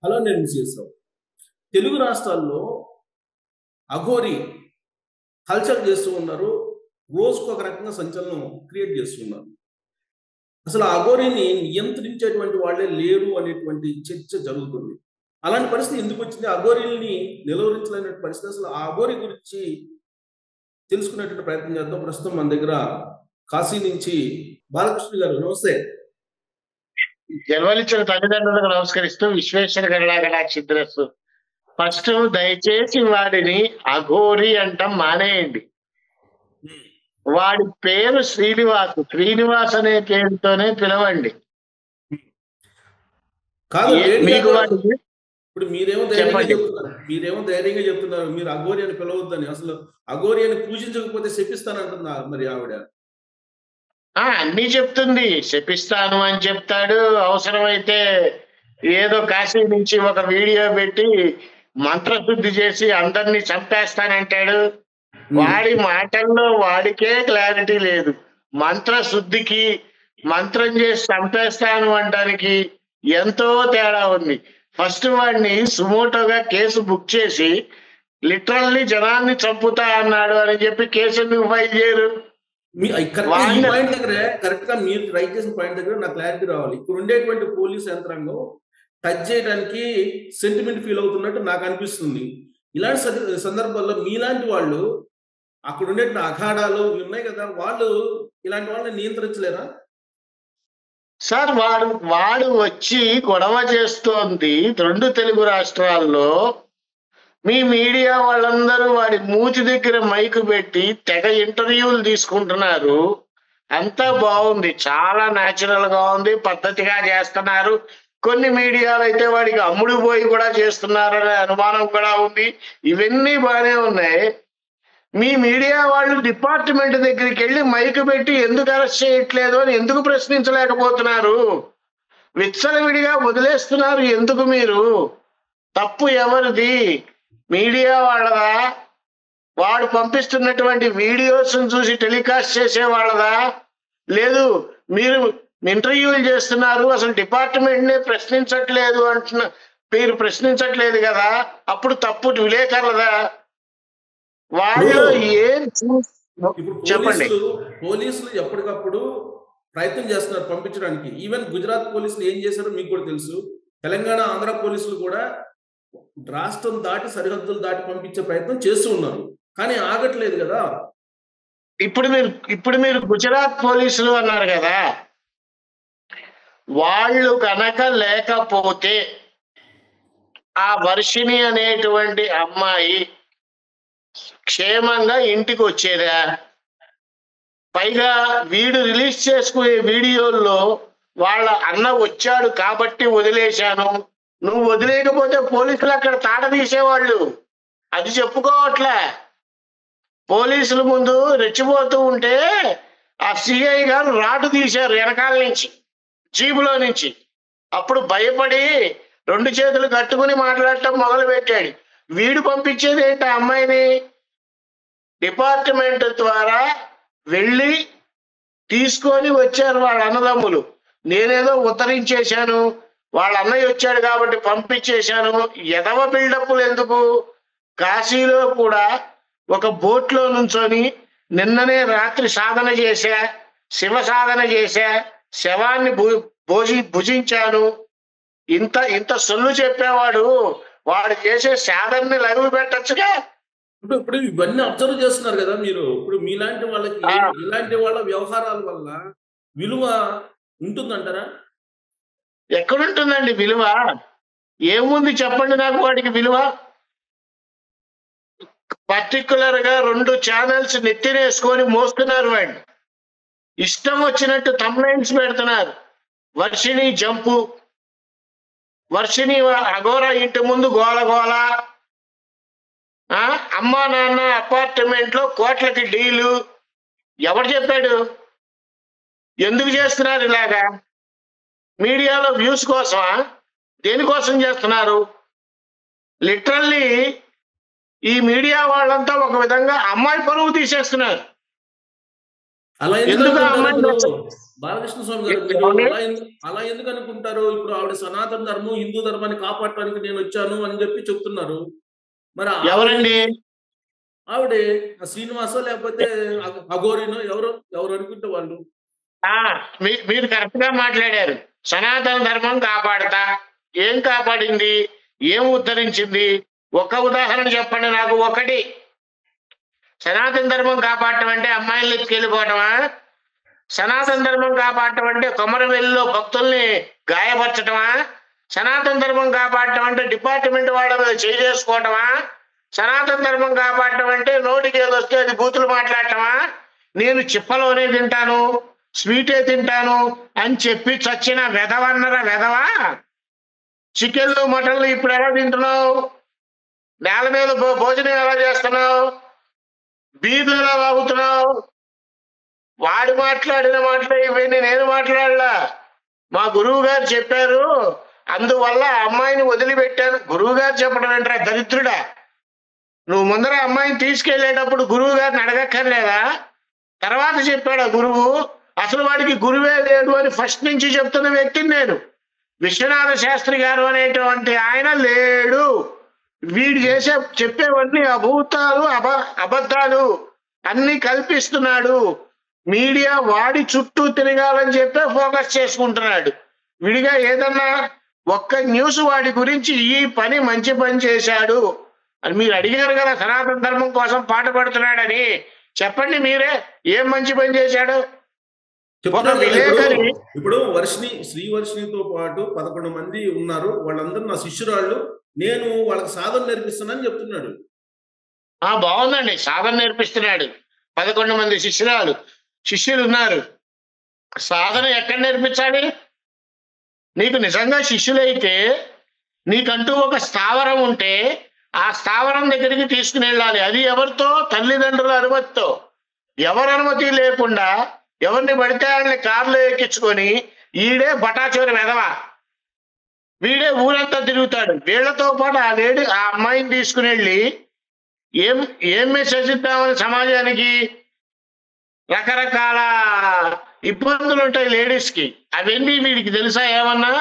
Hello నేను విజయశ్రావు. తెలుగు రాష్ట్రాల్లో Aghori culture చేస్తూ ఉన్నారు. రోజుకు ఒక రకంగా సంచలనం క్రియేట్ చేస్తున్నారు. అసలు ఆ అఘోరిని నియంత్రించేటువంటి వాళ్ళే లేరు అనేటువంటి చర్చ జరుగుతుంది. అలాంటి పరిస్థితి ఎందుకు వచ్చింది? అఘోరిల్ని నిలువరించలేని పరిస్థితి. అసలు ఆ అఘోరి గురించి తెలుసుకునేటువంటి ప్రయత్నం చేద్దాం. ప్రస్తుతం మన దగ్గర కాశీ నుంచి బాలకృష్ణ గారు. నమస్తే. జన్మనిచ్చిన తల్లిదండ్రులకు నమస్కరిస్తూ విశ్వేశ్వర గణాగణాక్షిద్రస్సు. ఫస్ట్ దయచేసి వాడిని అఘోరి అంటాం మానేయండి. వాడి పేరు శ్రీనివాస్. శ్రీనివాస్ అనే పేరుతోనే పిలవండి. కాదు మీకు వాడి ఇప్పుడు మీరేమో ధైర్యంగా చెప్తున్నారు మీరు అఘోరి అని పిలవద్దని. అసలు అఘోరి అని పూజించకపోతే శపిస్తానంటున్నారు మరి ఆవిడ. అన్ని చెప్తుంది, శపిస్తాను అని చెప్తాడు. అవసరమైతే ఏదో కాశీ నుంచి ఒక వీడియో పెట్టి మంత్రశుద్ధి చేసి అందరినీ చంపేస్తానంటాడు. వాడి మాటల్లో వాడికే క్లారిటీ లేదు. మంత్రశుద్ధికి, మంత్రం చేసి చంపేస్తాను అనడానికి ఎంతో తేడా ఉంది. ఫస్ట్ వాడిని సుమోటోగా కేసు బుక్ చేసి లిటరల్లీ జనాన్ని చంపుతా అన్నాడు అని చెప్పి కేసు ఎందుకు ఫైల్ చేయరు? కరెక్ట్ గా మీరు రైట్ చేసిన పాయింట్ దగ్గర నాకు క్లారిటీ రావాలి. ఇక్కడ ఉండేటువంటి పోలీస్ యంత్రాంగం టచ్ చేయడానికి సెంటిమెంట్ ఫీల్ అవుతున్నట్టు నాకు అనిపిస్తుంది. ఇలాంటి సందర్భాల్లో మీలాంటి వాళ్ళు అక్కడ ఉండే అఖాడాలు ఉన్నాయి కదా, వాళ్ళు ఇలాంటి వాళ్ళని నియంత్రించలేరా? సార్ వాడు వచ్చి గొడవ చేస్తోంది 2 తెలుగు రాష్ట్రాల్లో. మీ మీడియా వాళ్ళందరూ వాడి మూతి దగ్గర మైకు పెట్టి తెగ ఇంటర్వ్యూలు తీసుకుంటున్నారు. అంతా బాగుంది, చాలా న్యాచురల్ గా ఉంది, పద్ధతిగా చేస్తున్నారు. కొన్ని మీడియాలు అయితే వాడికి అమ్ముడు పోయి కూడా చేస్తున్నారనే అనుమానం కూడా ఉంది. ఇవన్నీ బాగానే ఉన్నాయి. మీ మీడియా వాళ్ళు డిపార్ట్మెంట్ దగ్గరికి వెళ్ళి మైకు పెట్టి ఎందుకు అరెస్ట్ చేయట్లేదు అని ఎందుకు ప్రశ్నించలేకపోతున్నారు? విచ్చలవిడిగా వదిలేస్తున్నారు ఎందుకు? మీరు తప్పు ఎవరిది? మీడియా వాళ్ళదా? వాడు పంపిస్తున్నటువంటి వీడియోస్ చూసి టెలికాస్ట్ చేసే వాళ్ళదా? లేదు, మీరు ఇంటర్వ్యూలు చేస్తున్నారు, అసలు డిపార్ట్మెంట్ నే ప్రశ్నించట్లేదు అంటున్న, మీరు ప్రశ్నించట్లేదు కదా, అప్పుడు తప్పు విలేకరులదా? వాళ్ళు ఏం చెప్పండి. పోలీసులు ఎప్పటికప్పుడు ప్రయత్నం చేస్తున్నారు పంపించడానికి. ఈవెన్ గుజరాత్ పోలీసులు ఏం చేశారో మీకు కూడా తెలుసు. తెలంగాణ, ఆంధ్ర పోలీసులు కూడా రాష్ట్రం దాటి, సరిహద్దులు దాటి పంపించే ప్రయత్నం చేస్తూ ఉన్నారు, కానీ ఆగట్లేదు కదా. ఇప్పుడు మీరు గుజరాత్ పోలీసులు అన్నారు కదా, వాళ్ళు కనుక లేకపోతే ఆ వర్షిణి అనేటువంటి అమ్మాయి క్షేమంగా ఇంటికి వచ్చేదా? పైగా వీడు రిలీజ్ చేసుకునే వీడియోల్లో వాళ్ళ అన్న వచ్చాడు కాబట్టి వదిలేశాను, నువ్వు వదిలేకపోతే పోలీసులు అక్కడ తాట తీసేవాళ్ళు. అది చెప్పుకోవట్లే. పోలీసుల ముందు రెచ్చిపోతూ ఉంటే ఆ సిఐ గారు రాటు తీశారు వెనకాల నుంచి, జీబులో నుంచి. అప్పుడు భయపడి 2 చేతులు కట్టుకుని మాట్లాడటం మొదలు పెట్టాడు. వీడు పంపించేది ఏంటి? ఆ అమ్మాయిని డిపార్ట్మెంట్ ద్వారా వెళ్ళి తీసుకొని వచ్చారు వాళ్ళ అన్నదమ్ములు. నేనేదో ఉత్తరించేశాను, వాళ్ళ అన్నయ్య వచ్చాడు కాబట్టి పంపించేశాను. ఎదవ బిల్డప్లు ఎందుకు? కాశీలో కూడా ఒక బోట్లో నుంచొని నిన్ననే రాత్రి సాధన చేశా, శివ సాధన చేశా, శవాన్ని భుజించాను. ఇంత సొల్లు చెప్పేవాడు వాడు చేసే సాధనని లైవ్ పెట్టచ్చుగా. ఇప్పుడు ఇవన్నీ అబ్జర్వ్ చేస్తున్నారు కదా మీరు. ఇప్పుడు మీలాంటి వాళ్ళకి ఇలాంటి వాళ్ళ వ్యవహారాల వల్ల విలువ ఉంటుందంటారా? ఎక్కడుంటుందండి విలువ? ఏముంది చెప్పండి నాకు వాడికి విలువ? పర్టికులర్ గా 2 ఛానల్స్ నెత్తినేసుకొని మోస్తున్నారు. వాడిని ఇష్టం వచ్చినట్టు థంబ్నైల్స్ పెడుతున్నారు. వర్షిణి జంపు, వర్షిణి అఘోరా ఇంటి ముందు గోల గోల, అమ్మా నాన్న అపార్ట్మెంట్ లో కోట్లకి డీలు. ఎవరు చెప్పాడు? ఎందుకు చేస్తున్నారు ఇలాగా? మీడియాలో వ్యూస్ కోసమా? దేనికోసం చేస్తున్నారు? లిటరల్లీ ఈ మీడియా వాళ్ళంతా ఒక విధంగా అమ్మాయి పరువు తీసేస్తున్నారు. అలా ఎందుకు బాలకృష్ణ స్వామి గారు, మీరు ఏమండి? అలా ఎందుకు అనుకుంటారు? ఇప్పుడు ఆవిడ సనాతన ధర్మం, హిందూ ధర్మాన్ని కాపాడటానికి నేను వచ్చాను అని చెప్పి చెప్తున్నారు. మరి ఎవరండి? ఆవిడే ఆ శ్రీనివాసో లేకపోతే అఘోరినో ఎవరు అనుకుంటే వాళ్ళు. ఆ మీరు కరెక్ట్ గా మాట్లాడారు. సనాతన ధర్మం కాపాడతా. ఏం కాపాడింది? ఏం ఉద్ధరించింది? ఒక్క ఉదాహరణ చెప్పండి నాకు. ఒకటి. సనాతన ధర్మం కాపాడటం అంటే అమ్మాయిల్ని ఎత్తుకెళ్ళిపోవటమా? సనాతన ధర్మం కాపాడటం అంటే కొమరవెల్లిలో భక్తుల్ని గాయపరచటమా? సనాతన ధర్మం కాపాడటం అంటే డిపార్ట్మెంట్ వాళ్ళ మీద చేసుకోవటమా? సనాతన ధర్మం కాపాడటం అంటే నోటికి ఏది వస్తే అది బూతులు మాట్లాడటమా? నేను చిప్పలోనే తింటాను, స్వీటే తింటాను అని చెప్పి చచ్చిన వెధవన్నర వెధవా? చికెన్లు మటన్లు ఇప్పుడు ఎలా తింటున్నావు? నేల మీద భోజనం ఎలా చేస్తున్నావు? బీర్లు ఎలా తాగుతున్నావు? వాడు మాట్లాడిన మాటలు ఇవన్నీ నేను మాట్లాడలా. మా గురువు గారు చెప్పారు, అందువల్ల ఆ అమ్మాయిని వదిలిపెట్టాను. గురువు గారు చెప్పడం ఏంట్రా దరిద్రుడా? నువ్వు ముందర అమ్మాయిని తీసుకెళ్లేటప్పుడు గురువు గారిని అడగక్కర్లేదా? తర్వాత చెప్పాడు ఆ గురువు. అసలు వాడికి గురువే లేడు అని ఫస్ట్ నుంచి చెప్తున్న వ్యక్తిని నేను. విశ్వనాథ శాస్త్రి గారు అనేటువంటి ఆయన లేడు. వీడు చెప్పేవన్నీ అభూతాలు, అబద్ధాలు అన్ని కల్పిస్తున్నాడు. మీడియా వాడి చుట్టూ తిరగాలని చెప్పే ఫోకస్ చేసుకుంటున్నాడు. విడిగా ఏదన్నా ఒక్క న్యూస్ వాడి గురించి ఈ పని మంచి పని చేశాడు అని మీరు అడిగారు కదా, సనాతన ధర్మం కోసం పాట పడుతున్నాడని. చెప్పండి మీరే, ఏం మంచి పని చేశాడు? ఒక విలేకరి ఇప్పుడు శ్రీవర్షినితో పాటు 11 మంది ఉన్నారు, వాళ్ళందరూ నా శిష్యురాళ్ళు, నేను వాళ్ళకి సాధన నేర్పిస్తున్నానని చెప్తున్నాడు. బాగుందండి, సాధన నేర్పిస్తున్నాడు. 11 మంది శిష్యులు ఉన్నారు. సాధన ఎక్కడ నేర్పించాలి? నీకు నిజంగా శిష్యులైతే నీకంటూ ఒక స్థావరం ఉంటే ఆ స్థావరం దగ్గరికి తీసుకుని వెళ్ళాలి. అది ఎవరితో? తల్లిదండ్రుల అనుమతితో. ఎవరి అనుమతి లేకుండా ఎవరిని పడితే వాళ్ళని కారులో ఎక్కించుకొని ఈడే బటాచోరి వెధవ, వీడే ఊరంతా తిరుగుతాడు. వీళ్లతో పాటు ఆ అమ్మాయిని తీసుకుని వెళ్ళి ఏం మెసేజ్ ఇద్దామని సమాజానికి? రకరకాల ఇబ్బందులు ఉంటాయి లేడీస్ కి, అవన్నీ వీడికి తెలుసా ఏమన్నా?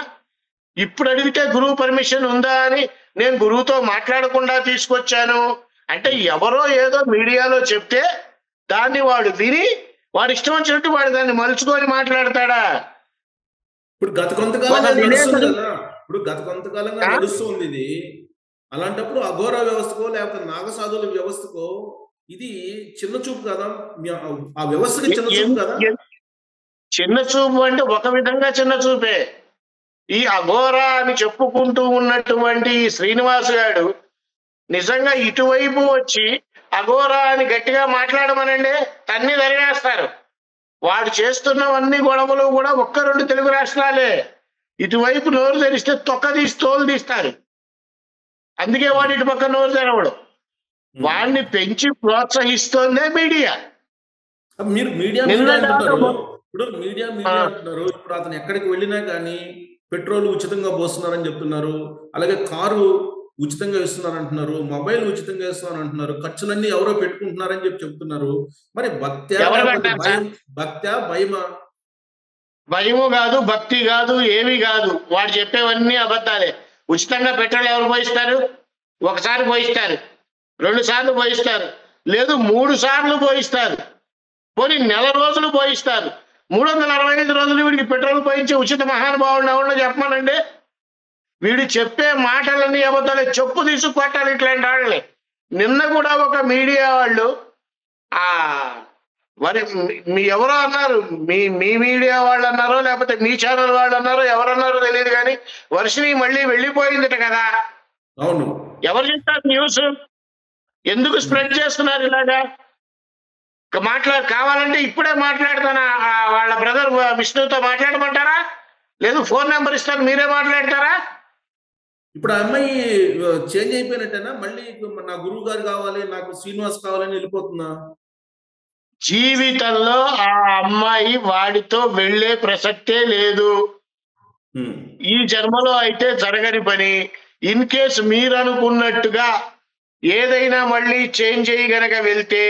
ఇప్పుడు అడిగితే గురువు పర్మిషన్ ఉందా అని నేను గురువుతో మాట్లాడకుండా తీసుకొచ్చాను అంటే ఎవరో ఏదో మీడియాలో చెప్తే దాన్ని వాడు విని వాడు ఇష్టం వచ్చినట్టు వాడు దాన్ని మలుచుకొని మాట్లాడతాడా? ఇప్పుడు గత కొంతకాలంగా నడుస్తుంది ఇది. అలాంటప్పుడు అఘోర వ్యవస్థకో లేకపోతే నాగసాధుల వ్యవస్థకో ఇది చిన్న చూపు కదా? ఆ వ్యవస్థకి చిన్న చూపు కదా? చిన్న చూపు అంటే ఒక విధంగా చిన్న చూపే. ఈ అఘోర అని చెప్పుకుంటూ ఉన్నటువంటి శ్రీనివాస్ గారు నిజంగా ఇటువైపు వచ్చి అఘోర అని గట్టిగా మాట్లాడమనండి, తన్ని తరివేస్తారు. వాడు చేస్తున్నవన్నీ గొడవలు కూడా 1-2 తెలుగు రాష్ట్రాలే. ఇటువైపు నోరు తెరిస్తే తొక్క తీసి తోలు తీస్తారు. అందుకే వాడు ఇటు పక్క నోరు తెరవడు. వాడిని పెంచి ప్రోత్సహిస్తోందే మీడియా. మీరు మీడియా అంటున్నారు. ఇప్పుడు మీడియా అంటున్నారు. ఇప్పుడు అతను ఎక్కడికి వెళ్ళినా కానీ పెట్రోల్ ఉచితంగా పోస్తున్నారని చెప్తున్నారు. అలాగే కారు ఉచితంగా ఇస్తున్నారు అంటున్నారు. మొబైల్ ఉచితంగా ఇస్తున్నారు అంటున్నారు. ఖర్చులన్నీ ఎవరో పెట్టుకుంటున్నారని చెప్తున్నారు. మరి భక్త్యా భయమా? భయము కాదు, భక్తి కాదు, ఏమీ కాదు. వాడు చెప్పేవన్నీ అబద్ధాలే. ఉచితంగా పెట్రోల్ ఎవరు పోయిస్తారు? ఒకసారి పోయిస్తారు, 2 సార్లు పోయిస్తారు, లేదు 3 సార్లు పోయిస్తారు, పోనీ నెల రోజులు పోయిస్తారు. 365 రోజులు వీడికి పెట్రోల్ పోయించి ఉచిత మహానుభావుడు ఎవడో చెప్పమనండి. వీడు చెప్పే మాటలన్నీ అబద్ధాలే. చెప్పు తీసు కొట్టాలి ఇట్లాంటి వాళ్ళని. నిన్న కూడా ఒక మీడియా వాళ్ళు మరి మీ ఎవరో అన్నారు, మీ మీడియా వాళ్ళు అన్నారో లేకపోతే మీ ఛానల్ వాళ్ళు అన్నారో ఎవరన్నారో తెలియదు కానీ వర్షిని మళ్ళీ వెళ్ళిపోయిందిట కదా. అవును. ఎవరు చెప్తారు న్యూస్? ఎందుకు స్ప్రెడ్ చేస్తున్నారు ఇలాగా? కావాలంటే ఇప్పుడే మాట్లాడతాను, వాళ్ళ బ్రదర్ విష్ణుతో మాట్లాడమంటారా? లేదు ఫోన్ నెంబర్ ఇస్తాను, మీరే మాట్లాడతారా? ఇప్పుడు ఆ అమ్మాయి చేంజ్ అయిపోయినట్టేనా? మళ్ళీ నా గురువు గారు కావాలి, నాకు శ్రీనివాస్ కావాలని వెళ్ళిపోతున్నా? జీవితంలో ఆ అమ్మాయి వాడితో వెళ్లే ప్రసక్తే లేదు. ఈ జన్మలో అయితే జరగని పని. ఇన్ కేస్ మీరు అనుకున్నట్టుగా ఏదైనా మళ్ళీ చేంజ్ అయ్యి గనక వెళ్తే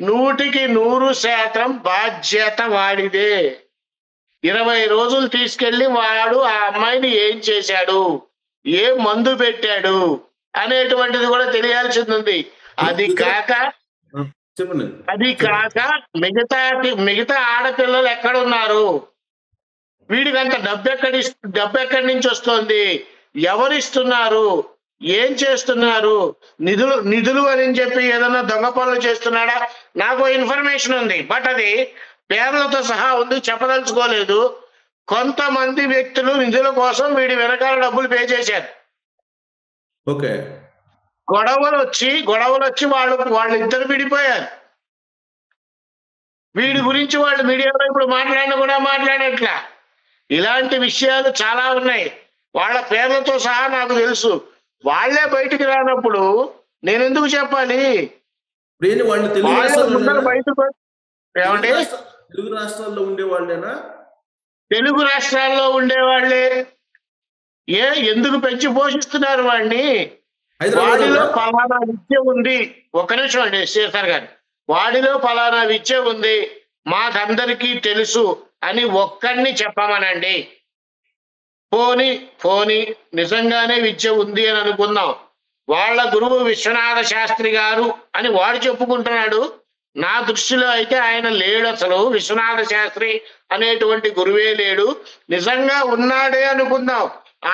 100% బాధ్యత వాడిదే. 20 రోజులు తీసుకెళ్లి వాడు ఆ అమ్మాయిని ఏం చేశాడు, ఏ మందు పెట్టాడు అనేటువంటిది కూడా తెలియాల్సింది ఉంది. అది కాక చెప్పండి. అది కాక మిగతా ఆడపిల్లలు ఎక్కడున్నారు, వీడికి అంత డబ్బు ఎక్కడి నుంచి వస్తుంది, ఎవరిస్తున్నారు, ఏం చేస్తున్నారు, నిధులు అని చెప్పి ఏదైనా దొంగ పనులు చేస్తున్నాడా? నాకు ఇన్ఫర్మేషన్ ఉంది, బట్ అది పేర్లతో సహా ఉంది, చెప్పదలుచుకోలేదు. కొంతమంది వ్యక్తులు నిధుల కోసం వీడి వెనకాల డబ్బులు పే చేశారు. ఓకే. గొడవలు వచ్చి వాళ్ళిద్దరు విడిపోయారు. వీడి గురించి వాళ్ళు మీడియాలో ఇప్పుడు మాట్లాడినా కూడా మాట్లాడట్లా. ఇలాంటి విషయాలు చాలా ఉన్నాయి, వాళ్ళ పేర్లతో సహా నాకు తెలుసు. వాళ్ళే బయటికి రానప్పుడు నేను ఎందుకు చెప్పాలి? వాళ్ళు తెలుగు వాళ్ళే రాష్ట్రాల్లో ముందర బయటకు ఏమండి తెలుగు రాష్ట్రాల్లో ఉండేవాళ్ళేనా? తెలుగు రాష్ట్రాల్లో ఉండేవాళ్ళే. ఎందుకు పెంచి పోషిస్తున్నారు వాడిని? వాడిలో పలానా విద్య ఉంది, ఒక్క నిమిషం అండి శేఖర్ గారు, వాడిలో పలానా విద్య ఉంది మాకందరికీ తెలుసు అని ఒక్కడిని చెప్పమనండి. పోని నిజంగానే విద్య ఉంది అని అనుకుందాం, వాళ్ళ గురువు విశ్వనాథ శాస్త్రి గారు అని వాడు చెప్పుకుంటున్నాడు. నా దృష్టిలో అయితే ఆయన లేడు, అసలు విశ్వనాథ శాస్త్రి అనేటువంటి గురువే లేడు. నిజంగా ఉన్నాడే అనుకుందాం,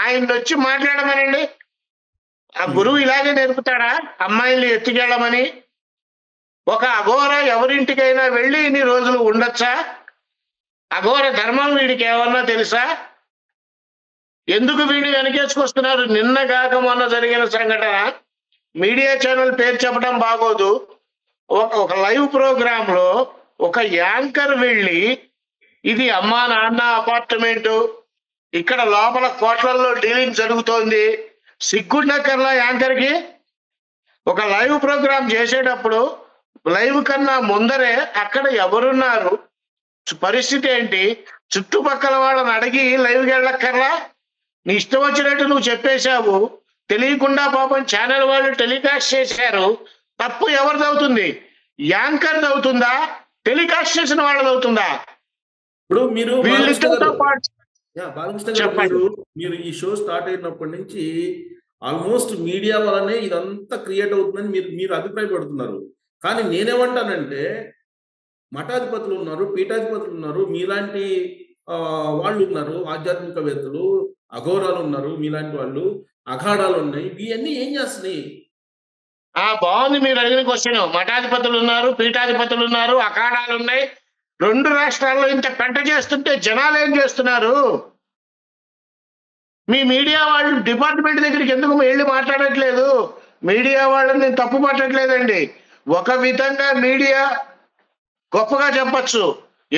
ఆయన వచ్చి మాట్లాడమనండి. ఆ గురువు ఇలాగే నేర్పుతాడా అమ్మాయిల్ని ఎత్తుకెళ్ళమని? ఒక అఘోర ఎవరింటికైనా వెళ్ళి ఇన్ని రోజులు ఉండొచ్చా? అఘోర ధర్మం వీడికి ఏమన్నా తెలుసా? ఎందుకు వీడిని వెనకేసుకొస్తున్నారు? నిన్నగాక మొన్న జరిగిన సంఘటన, మీడియా ఛానల్ పేరు చెప్పడం బాగోదు, ఒక లైవ్ ప్రోగ్రామ్ లో ఒక యాంకర్ వెళ్ళి ఇది అమ్మా నాన్న అపార్ట్మెంటు, ఇక్కడ లోపల కోట్లల్లో డీలింగ్ జరుగుతోంది, సిగ్గుండక్కర్లా యాంకర్కి? ఒక లైవ్ ప్రోగ్రామ్ చేసేటప్పుడు లైవ్ కన్నా ముందరే అక్కడ ఎవరున్నారు, పరిస్థితి ఏంటి, చుట్టుపక్కల వాళ్ళని అడిగి లైవ్కి వెళ్ళక్కర్లా? నీ ఇష్టం వచ్చినట్టు నువ్వు చెప్పేశావు, తెలియకుండా పాపం ఛానల్ వాళ్ళు టెలికాస్ట్ చేశారు. తప్పు ఎవరిది అవుతుంది? యాంకర్ది అవుతుందా, టెలికాస్ట్ చేసిన వాళ్ళది అవుతుందా? ఇప్పుడు మీరు వీళ్ళిద్దరితో పాటు బాలకృష్ణ గారు, మీరు ఈ షో స్టార్ట్ అయినప్పటి నుంచి ఆల్మోస్ట్ మీడియా వల్లనే ఇదంతా క్రియేట్ అవుతుందని మీరు అభిప్రాయపడుతున్నారు. కానీ నేనేమంటానంటే, మఠాధిపతులు ఉన్నారు, పీఠాధిపతులు ఉన్నారు, మీలాంటి వాళ్ళు ఉన్నారు, ఆధ్యాత్మికవేత్తలు, అఘోరాలు ఉన్నారు, మీలాంటి వాళ్ళు, అఖాడాలు ఉన్నాయి, ఇవన్నీ ఏం చేస్తున్నాయి? బాగుంది మీరు అడిగిన క్వశ్చన్. మఠాధిపతులు ఉన్నారు, పీఠాధిపతులు ఉన్నారు, అఖాడాలు ఉన్నాయి. 2 రాష్ట్రాల్లో ఇంత పెంట చేస్తుంటే జనాలు ఏం చేస్తున్నారు? మీ మీడియా వాళ్ళు డిపార్ట్మెంట్ దగ్గరికి ఎందుకు వెళ్ళి మాట్లాడట్లేదు? మీడియా వాళ్ళని నేను తప్పు పట్టట్లేదండి. ఒక విధంగా మీడియా గొప్పగా చెప్పచ్చు,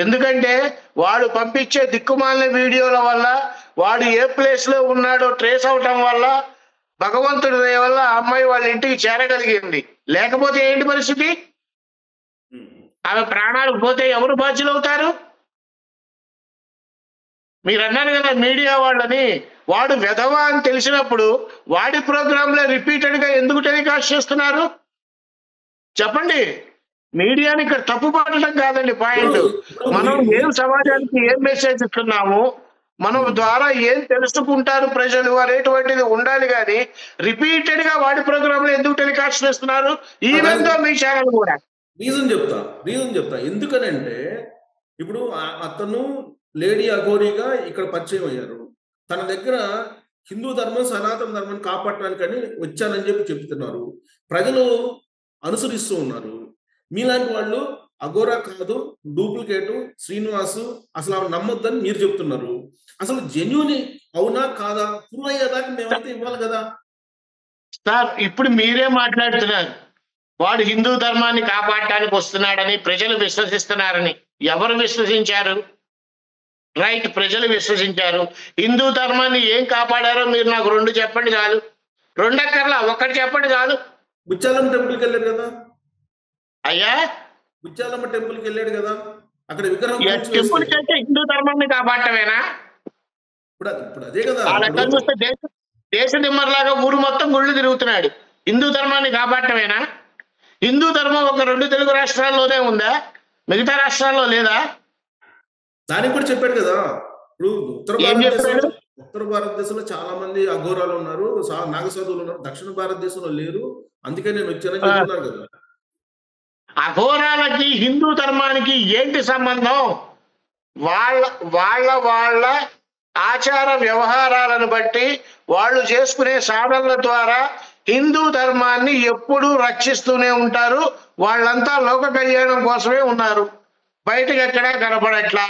ఎందుకంటే వాడు పంపించే దిక్కుమాలిన వీడియోల వల్ల, వాడు ఏ ప్లేస్ లో ఉన్నాడో ట్రేస్ అవటం వల్ల, భగవంతుడి దయ వల్ల ఆ అమ్మాయి వాళ్ళ ఇంటికి చేరగలిగింది. లేకపోతే ఏంటి పరిస్థితి? ఆమె ప్రాణాలు పోతే ఎవరు బాధ్యులు అవుతారు? మీరు అన్నారు కదా మీడియా వాళ్ళని, వాడు వెధవా అని తెలిసినప్పుడు వాడి ప్రోగ్రాంలో రిపీటెడ్ గా ఎందుకు టెలికాస్ట్ చేస్తున్నారు? చెప్పండి. మీడియాని ఇక్కడ తప్పు పడటం కాదండి పాయింట్. మనం ఏం సమాజానికి ఏం మెసేజ్ ఇస్తున్నాము, మనం ద్వారా ఏం తెలుసుకుంటారు ప్రజలు అనేటువంటిది ఉండాలి. కానీ రిపీటెడ్ గా వాడి ప్రోగ్రామ్ లో ఎందుకు టెలికాస్ట్ చేస్తున్నారు? ఈవెన్ దో మీ ఛానల్ కూడా. రీజన్ చెప్తా ఎందుకనంటే, ఇప్పుడు అతను లేడీ అఘోరీగా ఇక్కడ పరిచయం అయ్యారు. తన దగ్గర హిందూ ధర్మం, సనాతన ధర్మాన్ని కాపాడటానికని వచ్చానని చెప్తున్నారు. ప్రజలు అనుసరిస్తూ ఉన్నారు. మీలాంటి వాళ్ళు అఘోరా కాదు, డూప్లికేటు, శ్రీనివాసు, అసలు అవి నమ్మొద్దని మీరు చెప్తున్నారు. అసలు జెన్యూన్ అవునా కాదా ప్రూవ్ అయ్యేదాకా మేమైతే ఇవ్వాలి కదా సార్. ఇప్పుడు మీరే మాట్లాడుతున్నారు, వాడు హిందూ ధర్మాన్ని కాపాడటానికి వస్తున్నాడని ప్రజలు విశ్వసిస్తున్నారని. ఎవరు విశ్వసించారు? రైట్, ప్రజలు విశ్వసించారు. హిందూ ధర్మాన్ని ఏం కాపాడారో మీరు నాకు 2 చెప్పండి చాలు. 2 అక్కర్లా, 1 చెప్పండి చాలు. బుచ్చాలమ్మ టెంపుల్కి వెళ్ళాడు కదా అయ్యా, బుచ్చాలమ్మ టెంపుల్కి వెళ్ళాడు కదా, అక్కడ విగ్రహం టెంపుల్ కంటే హిందూ ధర్మాన్ని కాపాడటమేనా? ఇప్పుడు అదే కదా. ఆ లెక్కలు చూస్తే దేశ దిమ్మర్లాగా ఊరు మొత్తం గుళ్ళు తిరుగుతున్నాడు. హిందూ ధర్మాన్ని కాపాడటమేనా? హిందూ ధర్మం ఒక 2 తెలుగు రాష్ట్రాల్లోనే ఉందా? మిగతా రాష్ట్రాల్లో లేదా? దానికి కూడా చెప్పాడు కదా. ఇప్పుడు ఏం చెప్పాడు? ఉత్తర భారతదేశంలో చాలా మంది అఘోరాలు ఉన్నారు, నాగసాధువులు ఉన్నారు, దక్షిణ భారతదేశంలో లేరు, అందుకే నేను వచ్చానని ఆ, చెప్తున్నారు కదా. అఘోరాలకి హిందూ ధర్మానికి ఏంటి సంబంధం? వాళ్ళ వాళ్ళ వాళ్ళ ఆచార వ్యవహారాలను బట్టి వాళ్ళు చేసుకునే సాధనల ద్వారా హిందూ ధర్మాన్ని ఎప్పుడూ రక్షిస్తూనే ఉంటారు. వాళ్ళంతా లోక కళ్యాణం కోసమే ఉన్నారు, బయటకు ఎక్కడా కనపడట్లా.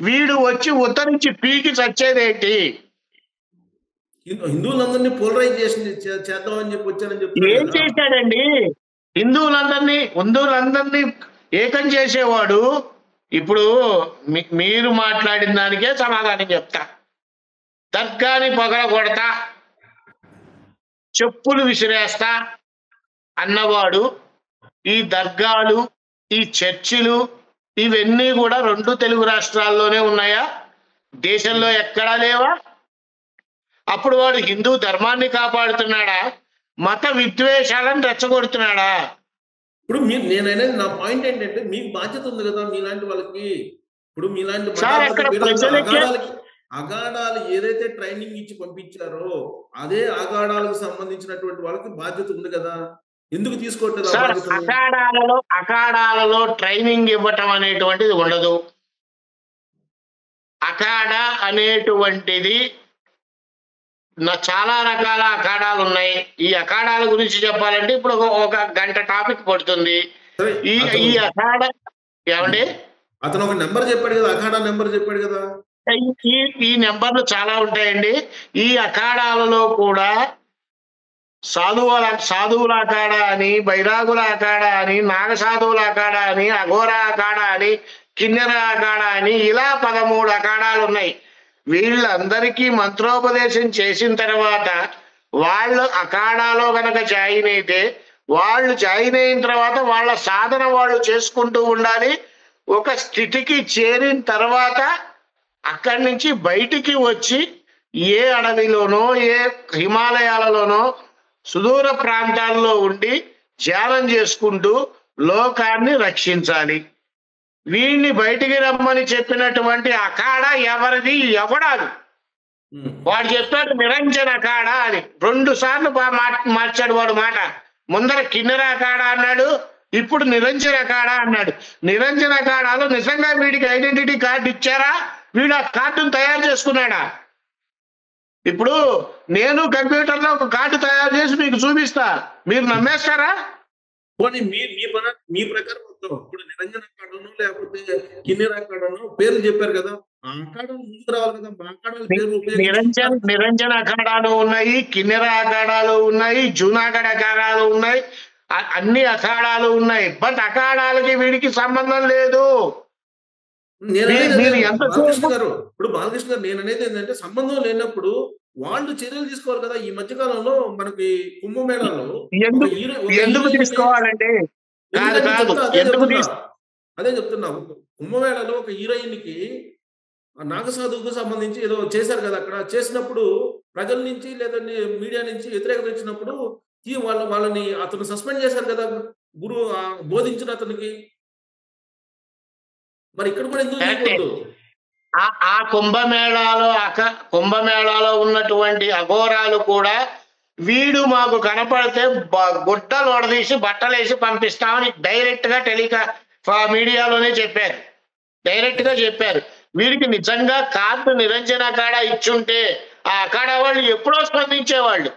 వీడు వచ్చి ఉత్తరించి పీకి చచ్చేదేంటి? హిందువులందరినీ పోలరైజేషన్ చేద్దామని చెప్పి వచ్చానని చెప్తున్నాడు ఏం కదా. చేశాడండి? హిందువులందరినీ ఏకం చేసేవాడు. ఇప్పుడు మీరు మాట్లాడిన దానికే సమాధానం చెప్తా. దర్గాని పగలగొడతా, చెప్పులు విసిరేస్తా అన్నవాడు. ఈ దర్గాలు, ఈ చర్చిలు, ఇవన్నీ కూడా 2 తెలుగు రాష్ట్రాల్లోనే ఉన్నాయా? దేశంలో ఎక్కడా లేవా? అప్పుడు వాడు హిందూ ధర్మాన్ని కాపాడుతున్నాడా? మత విద్వేషాలను రెచ్చగొడుతున్నాడా? ఇప్పుడు నేనైనా నా పాయింట్ ఏంటంటే, మీకు బాధ్యత ఉంది కదా మీలాంటి వాళ్ళకి. ఇప్పుడు మీలాంటి సార్, అక్కడ ప్రజలకే అగాడాలు ఏదైతే ట్రైనింగ్ ఇచ్చి పంపించారో అదే అగాడాలకు సంబంధించినటువంటి వాళ్ళకి బాధ్యత ఉంది కదా. ఎందుకు తీసుకోవట్లేదు ఆ సార్, బాధ్యతని? అఖాడాలలో ట్రైనింగ్ ఇవ్వటం అనేటువంటిది ఉండదు. అఖాడా అనేటువంటిది చాలా రకాల అఖాడాలు ఉన్నాయి. ఈ అఖాడాల గురించి చెప్పాలంటే ఇప్పుడు ఒక గంట టాపిక్ పడుతుంది. సరే, ఈ అఖాడా ఏమండి, అతను ఒక నెంబర్ చెప్పాడు కదా, అఖాడా నెంబర్ చెప్పాడు కదా. ఈ నెంబర్లు చాలా ఉంటాయండి. ఈ అఖాడాలలో కూడా సాధువుల అఖాడా అని, బైరాగుల అఖాడా అని, నాగసాధువుల అఖాడా అని, అఘోరా అఖాడా అని, కిన్నెర అఖాడా అని, ఇలా 13 అఖాడాలు ఉన్నాయి. వీళ్ళందరికీ మంత్రోపదేశం చేసిన తర్వాత వాళ్ళు అఖాడాలో గనక జాయిన్ అయితే, వాళ్ళు జాయిన్ అయిన తర్వాత వాళ్ళ సాధన వాళ్ళు చేసుకుంటూ ఉండాలి. ఒక స్థితికి చేరిన తర్వాత అక్కడి నుంచి బయటికి వచ్చి ఏ అడవిలోనో ఏ హిమాలయాలలోనో సుదూర ప్రాంతాల్లో ఉండి ధ్యానం చేసుకుంటూ లోకాన్ని రక్షించాలి. వీడిని బయటికి రమ్మని చెప్పినటువంటి అఖాడా ఎవరిది? ఎవడాదు. వాడు చెప్పాడు నిరంజన అఖాడా అని. 2 సార్లు మార్చాడు వాడు మాట. ముందర కిన్నెర అఖాడా అన్నాడు, ఇప్పుడు నిరంజన అఖాడా అన్నాడు. నిరంజన అఖాడాలో నిజంగా వీడికి ఐడెంటిటీ కార్డు ఇచ్చారా? వీడు ఆ కార్డును తయారు చేసుకున్నాడా? ఇప్పుడు నేను కంప్యూటర్లో ఒక కార్డు తయారు చేసి మీకు చూపిస్తా, మీరు నమ్మేస్తారా? పోనీ మీ ప్రకారం ఇప్పుడు నిరంజన అఖాడాను లేకపోతే కిన్నెర అఖాడాను పేర్లు చెప్పారు కదా, ఆ అఖాడాలు ముందుకు రావాలి కదా. మా అఖాడాల పేరు నిరంజన అఖాడాలు ఉన్నాయి, కిన్నెర అఖాడాలు ఉన్నాయి, జూనాగఢ్ అఖాడాలు ఉన్నాయి, అన్ని అఖాడాలు ఉన్నాయి. బట్ అఖాడాలకి వీడికి సంబంధం లేదు. బాలకృష్ణ గారు, ఇప్పుడు బాలకృష్ణ గారు నేను అనేది ఏంటంటే, సంబంధం లేనప్పుడు వాళ్ళు చర్యలు తీసుకోవాలి కదా. ఈ మధ్య కాలంలో మనకి కుంభమేళాలో ఎందుకు తీసుకోవాలండి? అదే చెప్తున్నా. కుంభమేళాలో ఒక హీరోయిన్ కి నాగసాధువుకు సంబంధించి ఏదో చేశారు కదా. అక్కడ చేసినప్పుడు ప్రజల నుంచి లేదా మీడియా నుంచి వ్యతిరేకత వచ్చినప్పుడు వాళ్ళని అతను సస్పెండ్ చేశారు కదా, గురువు బోధించిన అతనికి. మరి ఇక్కడ కూడా ఎందుకు చేయకూడదు? ఆ కుంభమేళాలో ఉన్నటువంటి అఘోరాలు కూడా వీడు మాకు కనపడితే గుట్టలు ఒడదీసి బట్టలేసి పంపిస్తామని డైరెక్ట్ గా మీడియాలోనే చెప్పారు. డైరెక్ట్ గా చెప్పారు. వీడికి నిజంగా కార్డు నిరంజన అఖాడా ఇచ్చుంటే ఆ అఖాడా వాళ్ళు ఎప్పుడో స్పందించేవాళ్ళు.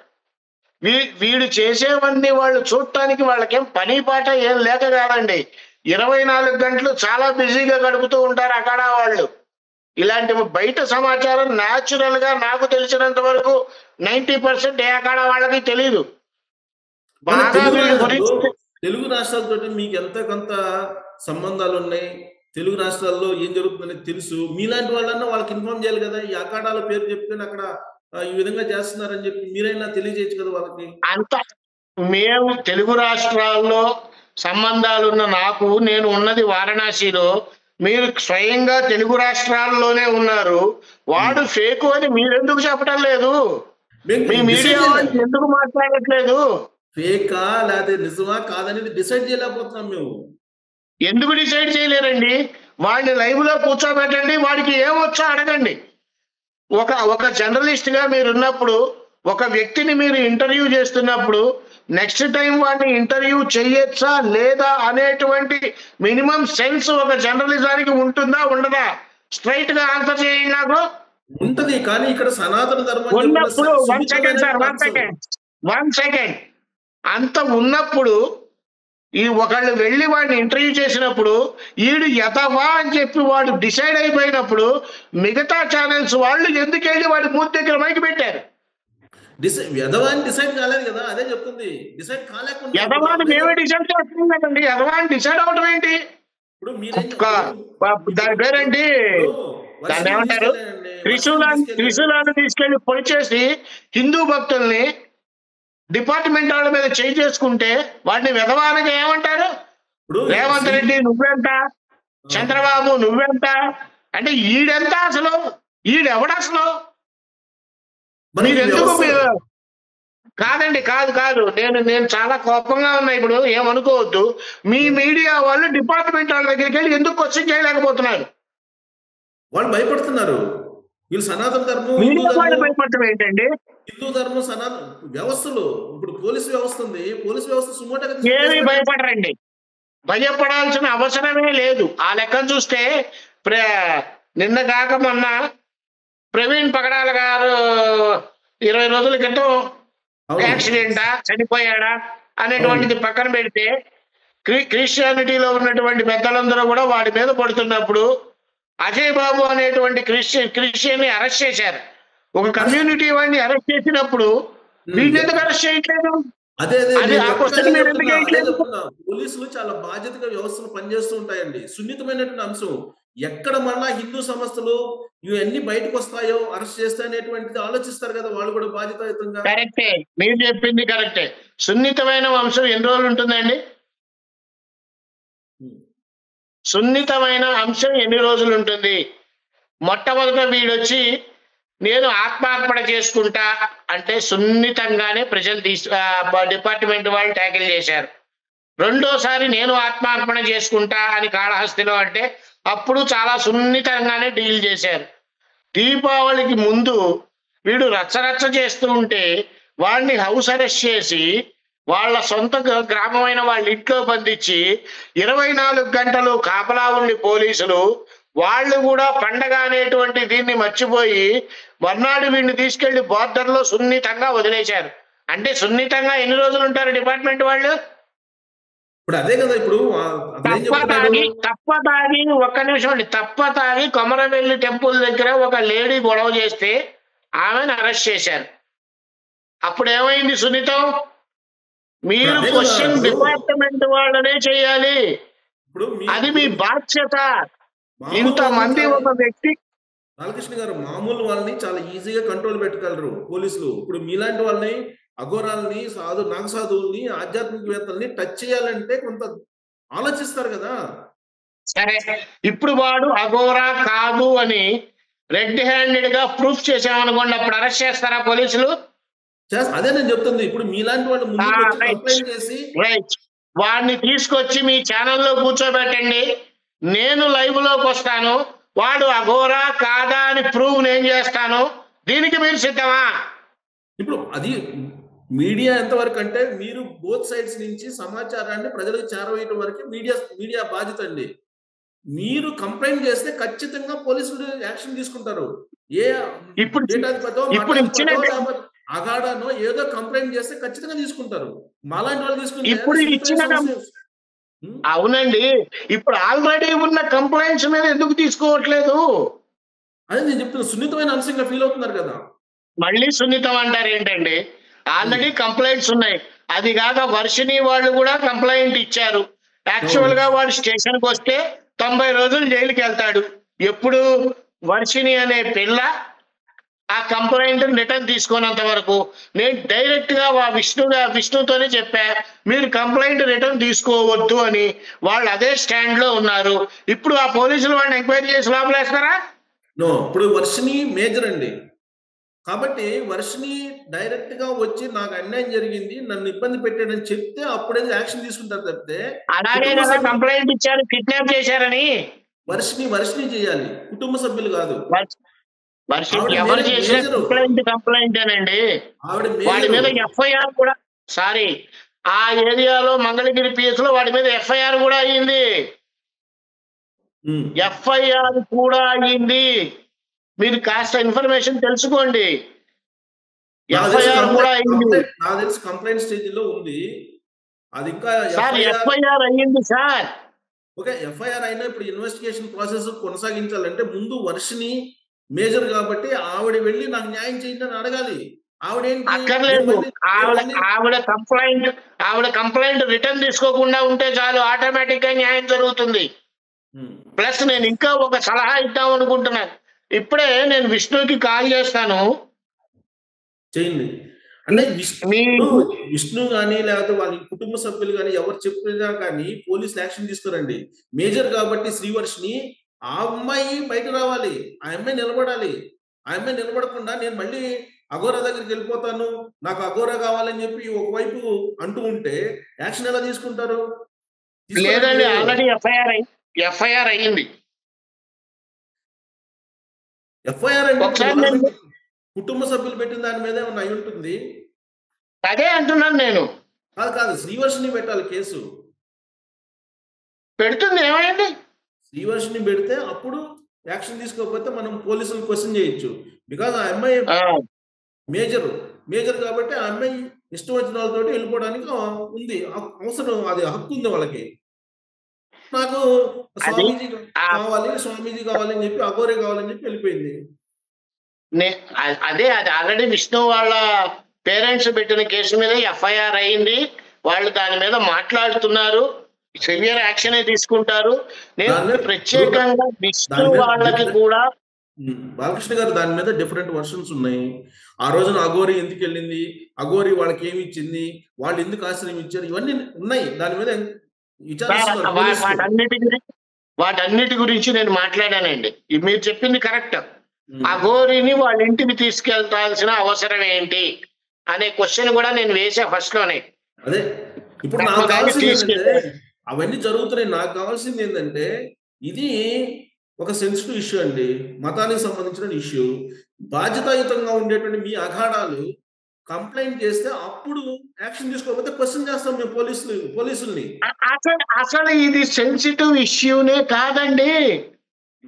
వీడు చేసేవన్నీ వాళ్ళు చూడటానికి వాళ్ళకేం పని పాట ఏం లేక కాదండి. 24 గంటలు చాలా బిజీగా గడుపుతూ ఉంటారు అఖాడా వాళ్ళు. ఇలాంటి బయట సమాచారం న్యాచురల్ గా నాకు తెలిసినంత వరకు 90% ఏ అఖాడా వాళ్ళకి తెలియదు. తెలుగు రాష్ట్రాలతో మీకు ఎంత కొంత సంబంధాలు ఉన్నాయి, తెలుగు రాష్ట్రాల్లో ఏం జరుగుతుందని తెలుసు. మీలాంటి వాళ్ళన్నా వాళ్ళకి ఇన్ఫార్మ్ చేయాలి కదా. ఈ అఖాడాల పేరు చెప్తే అక్కడ ఈ విధంగా చేస్తున్నారని చెప్పి మీరైనా తెలియజేయచ్చు కదా వాళ్ళకి. అంత మేము తెలుగు రాష్ట్రాల్లో సంబంధాలున్న నేను ఉన్నది వారణాసిలో, మీరు స్వయంగా తెలుగు రాష్ట్రాల్లోనే ఉన్నారు. వాడు ఫేకు అని మీరెందుకు చెప్పడం లేదు? మీ మీడియా ఎందుకు మాట్లాడట్లేదు? ఫేకా లేకపోతే నిజమా కాదనేది డిసైడ్ చేయలేకపోతున్నాం మేము. ఎందుకు డిసైడ్ చేయలేరండి? వాడిని లైవ్ లో కూర్చోబెట్టండి, వాడికి ఏమొచ్చో అడగండి. ఒక జర్నలిస్ట్ గా మీరు ఉన్నప్పుడు, ఒక వ్యక్తిని మీరు ఇంటర్వ్యూ చేస్తున్నప్పుడు నెక్స్ట్ టైం వాడిని ఇంటర్వ్యూ చేయొచ్చా లేదా అనేటువంటి మినిమం సెన్స్ ఒక జర్నలిజానికి ఉంటుందా ఉండదా? స్ట్రైట్ గా ఆన్సర్ చేయండి నాకు. ఉంటది, కానీ ఇక్కడ సనాతన ధర్మం చెప్పిన ఉన్నప్పుడు వన్ సెకండ్ సార్, సున్నితమైన వన్ సెకండ్ అంత ఉన్నప్పుడు ఈ ఒకళ్ళు వెళ్ళి వాడిని ఇంటర్వ్యూ చేసినప్పుడు ఈడు ఎతవా అని చెప్పి వాడు డిసైడ్ అయిపోయినప్పుడు మిగతా ఛానల్స్ వాళ్ళు ఎందుకు వెళ్ళి వాడి మూతి దగ్గర మైకి పెట్టారు? ఎదవాని డిసైడ్ కాలేదు కదా, అదే చెప్తుంది. డిసైడ్ కాలేకుండా ఎదవాని మేమే డిసైడ్ చేస్తున్నాం కదండి. ఎదవాని డిసైడ్ అవడం ఏంటి? ఇప్పుడు మీరేం దాని పేరేంటి, దాన్ని ఏమంటారు? త్రిశూలాన్ని తీసుకెళ్లి పొడి చేసి హిందూ భక్తుల్ని డిపార్ట్మెంట్ వాళ్ళ మీద చేయి చేసుకుంటే వాడిని విధవానికి ఏమంటారు? రేవంత్ రెడ్డి నువ్వెంత, చంద్రబాబు నువ్వెంత అంటే ఈడెంత అసలు? ఈడెవడు అసలు? మీరెందుకు కాదండి, కాదు నేను చాలా కోపంగా ఉన్నా. ఇప్పుడు ఏమనుకోవద్దు, మీ మీడియా వాళ్ళు డిపార్ట్మెంట్ వాళ్ళ దగ్గరికి వెళ్ళి ఎందుకు క్వశ్చన్ చేయలేకపోతున్నారు? వాళ్ళు భయపడుతున్నారు. వీళ్ళు సనాతన ధర్మం, భయపడటం ఏంటండి? హిందూ ధర్మం, సనాతన వ్యవస్థలు. ఇప్పుడు పోలీసు వ్యవస్థ ఉంది, పోలీసు వ్యవస్థ సుమోటగా ఏమీ భయపడరండి, భయపడాల్సిన అవసరమే లేదు. ఆ లెక్కను చూస్తే నిన్న కాక మొన్న ప్రవీణ్ పగడాల గారు 20 రోజుల క్రితం యాక్సిడెంటా చనిపోయాడా అనేటువంటిది పక్కన పెడితే, క్రిస్టియానిటీలో ఉన్నటువంటి పెద్దలందరూ కూడా వాడి మీద పడుతున్నప్పుడు అజయ్ బాబు అనేటువంటి క్రిస్టియన్ ని అరెస్ట్ చేశారు. ఒక కమ్యూనిటీ వాడిని అరెస్ట్ చేసినప్పుడు వీటిని ఎందుకు అరెస్ట్ చేయట్లేదు? పోలీసులు చాలా బాధ్యతగా వ్యవస్థలు పనిచేస్తూ ఉంటాయండి. సున్నితమైనటువంటి అంశం ఎక్కడ మళ్ళా హిందూ సంస్థలు ఇవన్నీ బయటకు వస్తాయో, అరెస్ట్ చేస్తాయనేటువంటిది ఆలోచిస్తారు కదా వాళ్ళు కూడా బాధ్యతాయుతంగా. కరెక్టే, మీరు చెప్పింది కరెక్టే. సున్నితమైన అంశం ఎన్ని రోజులు ఉంటుందండి? సున్నితమైన అంశం ఎన్ని రోజులు ఉంటుంది? మొట్టమొదట వీడొచ్చి నేను ఆత్మార్పణ చేసుకుంటా అంటే సున్నితంగానే ప్రజలు డిపార్ట్మెంట్ వాళ్ళు ట్యాకిల్ చేశారు. రెండోసారి నేను ఆత్మార్పణ చేసుకుంటా అని కాళహస్తిలో అంటే అప్పుడు చాలా సున్నితంగానే డీల్ చేశారు. దీపావళికి ముందు వీడు రచ్చరచ్చ చేస్తూ ఉంటే వాడిని హౌస్ అరెస్ట్ చేసి వాళ్ళ సొంత గ్రామమైన వాళ్ళ ఇంట్లో బంధించి 24 గంటలు కాపలా ఉండి పోలీసులు వాళ్ళు కూడా పండగ అనేటువంటి దీన్ని మర్చిపోయి మర్నాడు వీడిని తీసుకెళ్లి బార్డర్ లో సున్నితంగా వదిలేశారు. అంటే సున్నితంగా ఎన్ని రోజులు ఉంటారు డిపార్ట్మెంట్ వాళ్ళు? ఇప్పుడు అదే కదా, ఇప్పుడు తప్పతాగి ఒక్క నిమిషం అండి, తప్పతాగి కొమరవెల్లి టెంపుల్ దగ్గర ఒక లేడీ గొడవ చేస్తే ఆమెను అరెస్ట్ చేశారు. అప్పుడు ఏమైంది సున్నితం? మీరు క్వశ్చన్ డిపార్ట్మెంట్ వాళ్ళనే చేయాలి, అది మీ బాధ్యత. ఇంతమంది ఒక వ్యక్తి బాలకృష్ణ గారు మామూలు వాళ్ళని చాలా ఈజీగా కంట్రోల్ పెట్టగలరు పోలీసులు. ఇప్పుడు మీలాంటి వాళ్ళని, అఘోరాలని, నాగసాధువుల్ని, ఆధ్యాత్మికవేత్తల్ని టచ్ చేయాలంటే కొంత ఆలోచిస్తారు కదా. సరే, ఇప్పుడు వాడు అఘోరా కాదు అని రెడ్ హ్యాండెడ్ గా ప్రూఫ్ చేసామనుకోండి, అప్పుడు అరెస్ట్ చేస్తారా పోలీసులు? అదే నేను చెప్తుంది. ఇప్పుడు మీలాంటి వాళ్ళు కంప్లైంట్ చేసి వాడిని తీసుకొచ్చి మీ ఛానల్లో కూర్చోబెట్టండి, నేను లైవ్ లోకి వస్తాను, వాడు అఘోరా కాదా అని ప్రూవ్ నేను చేస్తాను. దీనికి మీరు సిద్ధమా? ఇప్పుడు అది మీడియా ఎంతవరకు అంటే మీరు బోత్ సైడ్స్ నుంచి సమాచారాన్ని ప్రజలకు చేరవేయడం వరకు మీడియా బాధ్యత అండి. మీరు కంప్లైంట్ చేస్తే ఖచ్చితంగా పోలీసులు యాక్షన్ తీసుకుంటారు. అగాడానో ఏదో కంప్లైంట్ చేస్తే ఖచ్చితంగా తీసుకుంటారు. మాలాంటి వాళ్ళు తీసుకుంటారు. అవునండి, ఇప్పుడు ఆల్రెడీ ఉన్న కంప్లైంట్స్ మీద ఎందుకు తీసుకోవట్లేదు? అదే నేను చెప్తున్నా, సున్నితమైన అంశంగా ఫీల్ అవుతున్నారు కదా. మళ్ళీ సున్నితం అంటారు ఏంటండి? ఆల్రెడీ కంప్లైంట్స్ ఉన్నాయి. అది కాక వర్షిని వాళ్ళు కూడా కంప్లైంట్ ఇచ్చారు. యాక్చువల్ గా వాడు స్టేషన్కి వస్తే 90 రోజులు జైలుకి వెళ్తాడు. ఎప్పుడు వర్షిని అనే పిల్ల ఆ కంప్లైంట్ రిటర్న్ తీసుకున్నంత వరకు నేను డైరెక్ట్ గా విష్ణుతోనే చెప్పా, మీరు కంప్లైంట్ రిటర్న్ తీసుకోవద్దు అని. వాళ్ళు అదే స్టాండ్ లో ఉన్నారు. ఇప్పుడు ఆ పోలీసులు వాళ్ళని ఎంక్వైరీ చేసి లోపలేస్తారా? ఇప్పుడు వర్షిని మేజర్ అండి, కాబట్టి వర్షిని డైరెక్ట్ గా వచ్చి నాకు అన్యాయం జరిగింది, నన్ను ఇబ్బంది పెట్టాడని చెప్తే అప్పుడే యాక్షన్ తీసుకుంటారు తప్పితే అలాగే కుటుంబ కదా సభ్యులు కంప్లైంట్ ఇచ్చారు కిడ్నాప్ చేశారని. వర్షిని చేయాలి, కుటుంబ సభ్యులు కాదు. ఆవిడ ఎవరు చేసిన మేజరు, కంప్లైంట్ అనండి. ఆవిడ వాడి మేజరు. మీద ఎఫ్ఐఆర్ కూడా, సారీ, ఆ ఏరియాలో మంగళగిరి పిఎస్ లో వాడి మీద ఎఫ్ఐఆర్ కూడా అయ్యింది. ఎఫ్ఐఆర్ కూడా అయ్యింది. మీరు కాస్త ఇన్ఫర్మేషన్ తెలుసుకోండి. ఎఫ్ఐఆర్ కూడా అయ్యింది నాకు తెలిసి కంప్లైంట్ స్టేజ్ లో ఉంది అది. ఇంకా సార్, ఎఫ్ఐఆర్ అయ్యింది సార్. ఓకే, ఎఫ్ఐఆర్ అయినా ఇప్పుడు ఇన్వెస్టిగేషన్ ప్రాసెస్ కొనసాగించాలంటే ముందు వర్షిని మేజర్ కాబట్టి ఆవిడ వెళ్ళి నాకు న్యాయం చేయండి అని అడగాలి. అక్కర్లేదు. ఆవిడ కంప్లైంట్ రిటర్న్ తీసుకోకుండా ఉంటే చాలు, ఆటోమేటిక్ గా న్యాయం జరుగుతుంది. ప్లస్ నేను ఇంకా ఒక సలహా ఇద్దాం అనుకుంటున్నాను. ఇప్పుడే నేను విష్ణుకి కాల్ చేస్తాను. చేయండి. అంటే విష్ణు కానీ లేకపోతే వాళ్ళ కుటుంబ సభ్యులు కానీ ఎవరు చెప్పినా కానీ పోలీసులు యాక్షన్ తీసుకోరండి. మేజర్ కాబట్టి శ్రీవర్షిని, ఆ అమ్మాయి బయట రావాలి, ఆ అమ్మాయి నిలబడాలి. ఆ అమ్మాయి నిలబడకుండా నేను మళ్ళీ అఘోరా దగ్గరికి వెళ్ళిపోతాను, నాకు అఘోరా కావాలని చెప్పి ఒకవైపు అంటూ ఉంటే యాక్షన్ ఎలా తీసుకుంటారు? లేదండి, ఆల్రెడీ ఎఫ్ఐఆర్ అయ్యింది. ఎఫ్ఐఆర్ అంటే కుటుంబ సభ్యులు పెట్టిన దాని మీద ఏమన్నా అయి ఉంటుంది. అదే అంటున్నాను నేను. కాదు, శ్రీవర్షిని పెట్టాలి కేసు. పెడుతుంది, ఏమైంది? శ్రీవర్షిని పెడితే అప్పుడు యాక్షన్ తీసుకోకపోతే మనం పోలీసులు క్వశ్చన్ చేయొచ్చు. బికాజ్ ఆ అమ్మాయి మేజర్ కాబట్టి ఆ అమ్మాయి ఇష్టం వచ్చిన వాళ్ళతో వెళ్ళిపోవడానికి ఉంది, అవసరం, అది హక్కు ఉంది వాళ్ళకి. నాకు స్వామీజీ కావాలని చెప్పి అఘోరే కావాలని చెప్పి వెళ్ళిపోయింది. అది ఆల్రెడీ విష్ణు వాళ్ళ పేరెంట్స్ పెట్టిన కేసు మీద ఎఫ్ఐఆర్ అయింది. వాళ్ళు దాని మీద మాట్లాడుతున్నారు, సివియర్ యాక్షన్ తీసుకుంటారు. నేను ప్రత్యేకంగా విష్ణు వాళ్ళకి కూడా, బాలకృష్ణ గారు, దాని మీద డిఫరెంట్ వర్షన్స్ ఉన్నాయి. ఆ రోజున అఘోరి ఎందుకు వెళ్ళింది, అఘోరి వాళ్ళకి ఏమి ఇచ్చింది, వాళ్ళు ఎందుకు ఆశ్రయం ఇచ్చారు, ఇవన్నీ ఉన్నాయి. దాని మీద వాటన్నిటి గురించి నేను మాట్లాడానండి. మీరు చెప్పింది కరెక్ట్. అఘోరిని వాళ్ళ ఇంటికి తీసుకెళ్తాల్సిన అవసరం ఏంటి అనే క్వశ్చన్ కూడా నేను వేసా ఫస్ట్ లోనే. అదే ఇప్పుడు నాకు కావాల్సింది, అవన్నీ జరుగుతున్నాయి. నాకు కావాల్సింది ఏంటంటే, ఇది ఒక సెన్సిటివ్ ఇష్యూ అండి, మతానికి సంబంధించిన ఇష్యూ. బాధ్యతాయుతంగా ఉండేటువంటి మీ అఖాడాలు కంప్లైంట్ చేస్తే అప్పుడు యాక్షన్ తీసుకోకపోతే క్వశ్చన్ చేస్తాం మేము పోలీసుల్ని. అసలు ఇది సెన్సిటివ్ ఇష్యూనే కాదండి.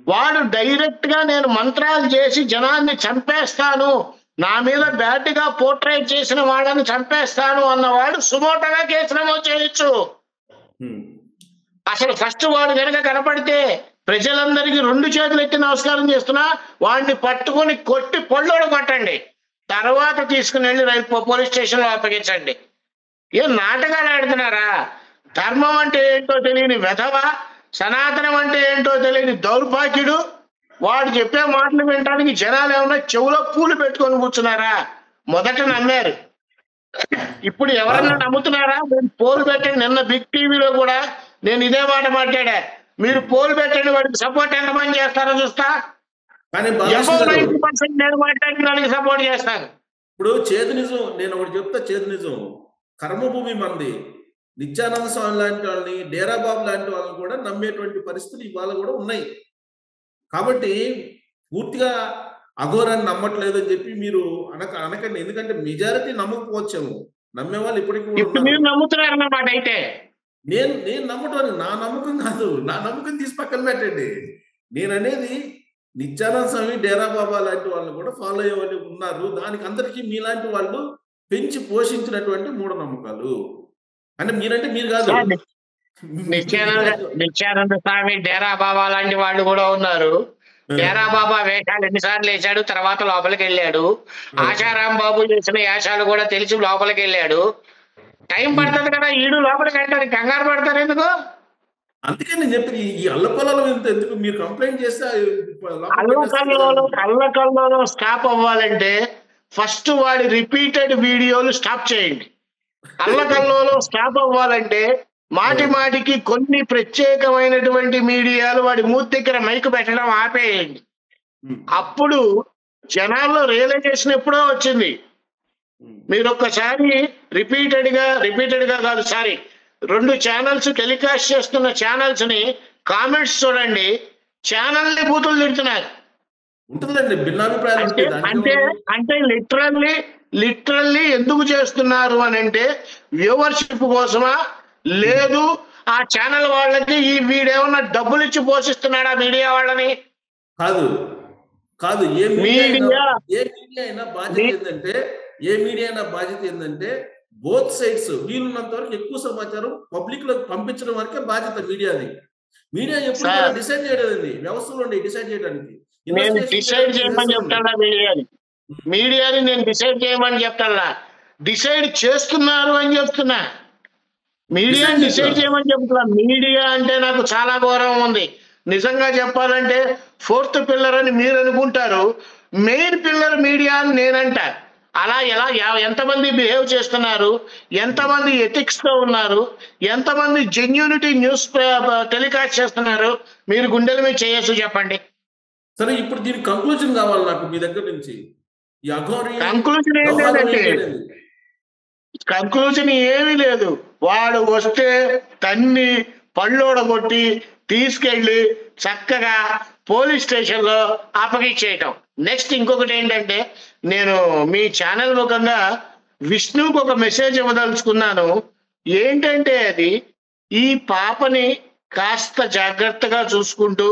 వాడు డైరెక్ట్ గా నేను మంత్రాలు చేసి జనాన్ని చంపేస్తాను, నా మీద బ్యాడ్ గా పోర్ట్రేట్ చేసిన వాళ్ళని చంపేస్తాను అన్నవాడు సుమోటగా కేసు నమోదు చేయొచ్చు. అసలు ఫస్ట్ వాడు కనుక కనపడితే ప్రజలందరికీ 2 చేతులు ఎత్తి నమస్కారం చేస్తున్నా వాడిని పట్టుకుని కొట్టి పొళ్ళోడు కొట్టండి, తర్వాత తీసుకుని వెళ్ళి పోలీస్ స్టేషన్ లో అప్పగించండి. ఏం నాటకాలు ఆడుతున్నారా? ధర్మం అంటే ఏంటో తెలియని వెధవ, సనాతనం అంటే ఏంటో తెలియని దౌర్భాగ్యుడు, వాడు చెప్పే మాటలు వినడానికి జనాలు ఏమన్నా చెవులో పూలు పెట్టుకొని కూర్చున్నారా? మొదట నమ్మారు, ఇప్పుడు ఎవరన్నా నమ్ముతున్నారా? మీరు పోలు పెట్టండి. నిన్న బిగ్ టీవీలో కూడా నేను ఇదే మాట మాట్లాడా, మీరు పోలు పెట్టండి, వాడికి సపోర్ట్ ఎంతమంది చేస్తారో చూస్తా. 90% నేను మాట్లాడిన వాళ్ళకి సపోర్ట్ చేస్తాను. ఇప్పుడు చేదు నిజం, నేను ఒకటి చెప్తా, చేదు నిజం, కర్మభూమి మంది. నిత్యానంద స్వామి లాంటి వాళ్ళని, డేరా బాబు లాంటి వాళ్ళని కూడా నమ్మేటువంటి పరిస్థితులు ఇవాళ కూడా ఉన్నాయి. కాబట్టి పూర్తిగా అఘోరాన్ని నమ్మట్లేదు అని చెప్పి మీరు అనకండి. ఎందుకంటే మెజారిటీ నమ్మకపోవచ్చేమో, నమ్మే వాళ్ళు ఇప్పటికీ మీరు నమ్ముతున్నారన్నమాట. అయితే నేను నమ్మటం, నా నమ్మకం కాదు, నా నమ్మకం తీసి పక్కన పెట్టండి. నేను అనేది నిత్యానంద స్వామి, డేరా బాబా లాంటి వాళ్ళు కూడా ఫాలో అయ్యే వాళ్ళు ఉన్నారు. దానికి అందరికీ మీలాంటి వాళ్ళు పెంచి పోషించినటువంటి మూఢనమ్మకాలు. అంటే మీరంటే మీరు కాదు, నిత్యానంద స్వామి, డేరా బాబా లాంటి వాళ్ళు కూడా ఉన్నారు. డేరా బాబా వేషాలు ఎన్నిసార్లు వేశాడు, తర్వాత లోపలికి వెళ్ళాడు. ఆశారాం బాబు చేసిన వేషాలు కూడా తెలిసి లోపలికి వెళ్ళాడు. టైం పడుతుంది కదా, ఈడు లోపలికి వెళ్ళడానికి కంగారు పడతారు ఎందుకు? అందుకే నేను చెప్పి ఈ అల్లకొల్లలో ఎందుకు మీరు కంప్లైంట్ చేస్తే అల్లకల్లలో స్టాప్ అవ్వాలంటే ఫస్ట్ వాడి రిపీటెడ్ వీడియోలు స్టాప్ చేయండి. అల్లకల్లలో స్టాప్ అవ్వాలంటే మాటి మాటికి కొన్ని ప్రత్యేకమైనటువంటి మీడియాలు వాడి మూతి దగ్గర మైకు పెట్టడం ఆపేయండి. అప్పుడు జనాల్లో రియలైజేషన్ ఎప్పుడో వచ్చింది. మీరు ఒక్కసారి రిపీటెడ్ గా కాదు, సారీ, 2 ఛానల్స్ టెలికాస్ట్ చేస్తున్న ఛానల్స్ ని కామెంట్స్ చూడండి, ఛానల్ ని బూతులు తిడుతున్నారు. ఉంటుందండి, భిన్నాభిప్రాయాలు అంటే ఉంటాయి. అంటే అంటే లిటరల్లీ ఎందుకు చేస్తున్నారు అని అంటే వ్యూవర్షిప్ కోసమా, లేదు ఆ ఛానల్ వాళ్ళకి ఈ వీడేమన్నా డబ్బులు ఇచ్చి పోషిస్తున్నాడా మీడియా వాళ్ళని? కాదు కాదు, ఏ మీడియా మీడియా అయినా బాధ్యత ఏంటంటే బోత్ సైడ్స్ వీలున్నంత వరకు ఎక్కువ సమాచారం పబ్లిక్ లోకి పంపించడం వరకే బాధ్యత మీడియాది. మీడియా ఎప్పుడు డిసైడ్ చేయలేదండి, వ్యవస్థలో డిసైడ్ చేయడానికి. నేను డిసైడ్ చేయమని చెప్తాడా మీడియాని నేను డిసైడ్ చేయమని చెప్తాడా? డిసైడ్ చేస్తున్నారు అని చెప్తున్నా. మీడియాని డిసైడ్ చేయమని చెప్తున్నా. మీడియా అంటే నాకు చాలా గౌరవం ఉంది. నిజంగా చెప్పాలంటే 4th పిల్లర్ అని మీరు అనుకుంటారు, మెయిన్ పిల్లర్ మీడియా అని నేనంట. అలా ఎంతమంది బిహేవ్ చేస్తున్నారు, ఎంతమంది ఎథిక్స్ తో ఉన్నారు, ఎంతమంది జెన్యూనిటీ న్యూస్ టెలికాస్ట్ చేస్తున్నారు, మీరు గుండెల మీద చేయొచ్చు చెప్పండి. సరే, ఇప్పుడు దీనికి కంక్లూజన్ కావాలి నాకు మీ దగ్గర నుంచి. కంక్లూజన్ ఏమీ లేదు. వాడు వస్తే తన్ని పళ్ళోడగొట్టి తీసుకెళ్లి చక్కగా పోలీస్ స్టేషన్ లో అప్పగించేయటం. నెక్స్ట్ ఇంకొకటి ఏంటంటే, నేను మీ ఛానల్ ముఖంగా విష్ణుకు ఒక మెసేజ్ ఇవ్వదలుచుకున్నాను. ఏంటంటే అది, ఈ పాపని కాస్త జాగ్రత్తగా చూసుకుంటూ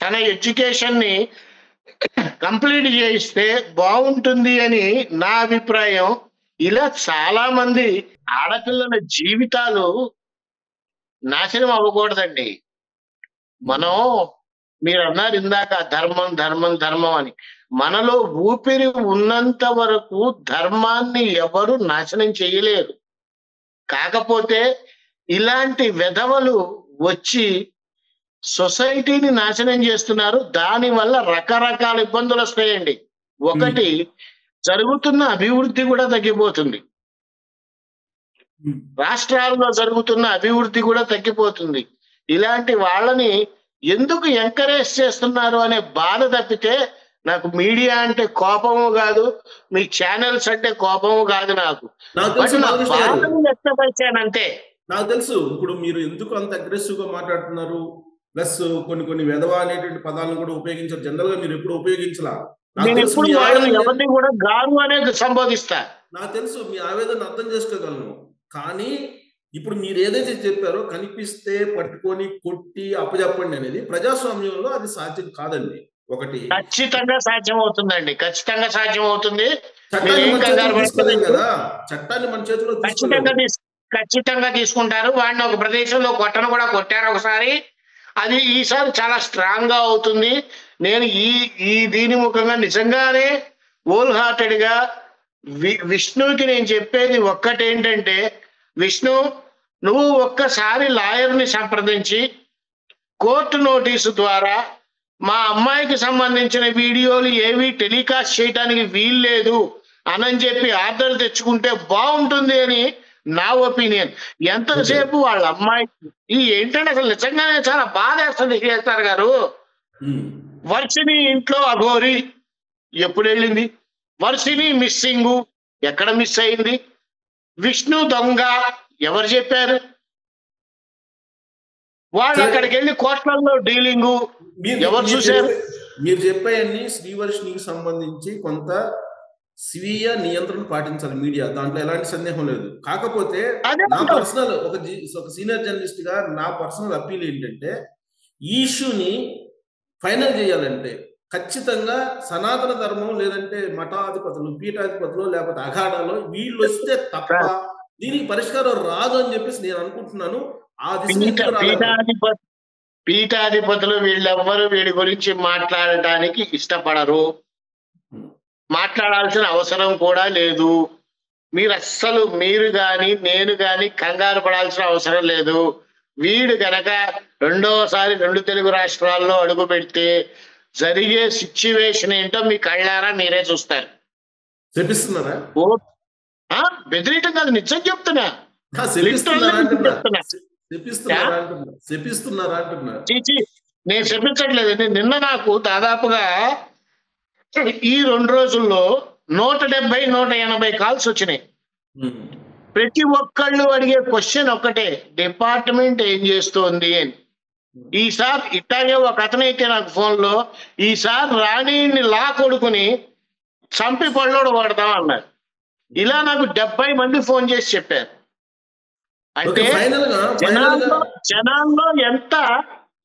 తన ఎడ్యుకేషన్ ని కంప్లీట్ చేయిస్తే బాగుంటుంది అని నా అభిప్రాయం. ఇలా చాలా మంది ఆడపిల్లల జీవితాలు నాశనం అవ్వకూడదండి. మనం, మీరు అన్నారు ఇందాక ధర్మం ధర్మం ధర్మం అని, మనలో ఊపిరి ఉన్నంత వరకు ధర్మాన్ని ఎవరు నాశనం చేయలేరు. కాకపోతే ఇలాంటి వెధవలు వచ్చి సొసైటీని నాశనం చేస్తున్నారు. దాని వల్ల రకరకాల ఇబ్బందులు వస్తాయండి. ఒకటి, జరుగుతున్న అభివృద్ధి కూడా తగ్గిపోతుంది. రాష్ట్రాల్లో జరుగుతున్న అభివృద్ధి కూడా తగ్గిపోతుంది. ఇలాంటి వాళ్ళని ఎందుకు ఎంకరేజ్ చేస్తున్నారు అనే బాధ తప్పితే నాకు మీడియా అంటే కోపము కాదు, మీ ఛానల్స్ అంటే కోపము కాదు. నాకు బాధను వ్యక్తపరిచానంతే. నాకు తెలుసు ఇప్పుడు మీరు ఎందుకు అంత అగ్రెసివ్ గా మాట్లాడుతున్నారు. ప్లస్ కొన్ని వెధవ అనేటువంటి పదాలను కూడా ఉపయోగించారు. జనరల్ గా మీరు ఎప్పుడు ఉపయోగించలా. నేను ఎప్పుడు ఎవరిని కూడా గారు అనేది సంబోధిస్తా. నాకు తెలుసు, మీ ఆవేదన అర్థం చేసుకోగలను. కానీ ఇప్పుడు మీరు ఏదైతే చెప్పారో, కనిపిస్తే పట్టుకొని కొట్టి అప్పచెప్పండి అనేది ప్రజాస్వామ్యంలో అది సాధ్యం కాదండి. ఒకటి ఖచ్చితంగా సాధ్యం అవుతుందండి, ఖచ్చితంగా సాధ్యం అవుతుంది. చట్టాన్ని మన చేతిలో ఖచ్చితంగా తీసుకుంటారు. వాడిని ఒక ప్రదేశంలో కొట్టను కూడా కొట్టారు ఒకసారి. అది ఈసారి చాలా స్ట్రాంగ్ గా అవుతుంది. నేను ఈ దీని ముఖంగా నిజంగానే హోల్ హార్టెడ్ గా విష్ణుకి నేను చెప్పేది ఒక్కటేంటంటే, విష్ణు, నువ్వు ఒక్కసారి లాయర్ని సంప్రదించి కోర్టు నోటీసు ద్వారా మా అమ్మాయికి సంబంధించిన వీడియోలు ఏవి టెలికాస్ట్ చేయడానికి వీల్లేదు అని చెప్పి ఆర్డర్ తెచ్చుకుంటే బాగుంటుంది అని నా ఒపీనియన్. ఎంతసేపు వాళ్ళ అమ్మాయి ఏంటంటే అసలు నిజంగానే చాలా బాధ వేస్తుంది కేసీఆర్ గారు. వర్షిని ఇంట్లో అఘోరి ఎప్పుడు వెళ్ళింది? వర్షిని మిస్సింగ్ ఎక్కడ మిస్ అయింది? విష్ణు దొంగ ఎవరు చెప్పారు? వాళ్ళు అక్కడికి వెళ్ళి కోట్లలో డీలింగు ఎవరు చూశారు? మీరు చెప్పేయన్ని శ్రీవర్షినికి సంబంధించి కొంత స్వీయ నియంత్రణ పాటించాలి మీడియా, దాంట్లో ఎలాంటి సందేహం లేదు. కాకపోతే నా పర్సనల్ ఒక సీనియర్ జర్నలిస్ట్ గా నా పర్సనల్ అప్పీల్ ఏంటంటే, ఈ ఇష్యూని ఫైనల్ చేయాలంటే ఖచ్చితంగా సనాతన ధర్మం లేదంటే మఠాధిపతులు, పీఠాధిపతులు, లేకపోతే అఖాడాలో వీళ్ళు వస్తే తప్ప దీనికి పరిష్కారం రాదు అని చెప్పేసి నేను అనుకుంటున్నాను. ఆ పీఠాధిపతులు వీళ్ళెవ్వరు వీడి గురించి మాట్లాడటానికి ఇష్టపడరు, మాట్లాడాల్సిన అవసరం కూడా లేదు. మీరు గాని నేను గాని కంగారు పడాల్సిన అవసరం లేదు. వీడు గనక రెండోసారి 2 తెలుగు రాష్ట్రాల్లో అడుగు పెడితే జరిగే సిచ్యువేషన్ ఏంటో మీ కళ్ళారా మీరే చూస్తారు. చెప్పిస్తున్నారా? బెదిరియటం కాదు, నిజం చెప్తున్నా. నేను చెప్పించట్లేదు. నిన్న నాకు దాదాపుగా ఈ 2 రోజుల్లో 170, 180 కాల్స్ వచ్చినాయి. ప్రతి ఒక్కళ్ళు అడిగే క్వశ్చన్ ఒక్కటే, డిపార్ట్మెంట్ ఏం చేస్తోంది అని. ఈసారి ఇట్లాగే ఒక అతనైతే నాకు ఫోన్లో, ఈసారి రాణిని లా కొడుకుని చంపి పళ్ళోడు పడదాం అన్నారు. ఇలా నాకు 70 మంది ఫోన్ చేసి చెప్పారు. అంటే జనాల్లో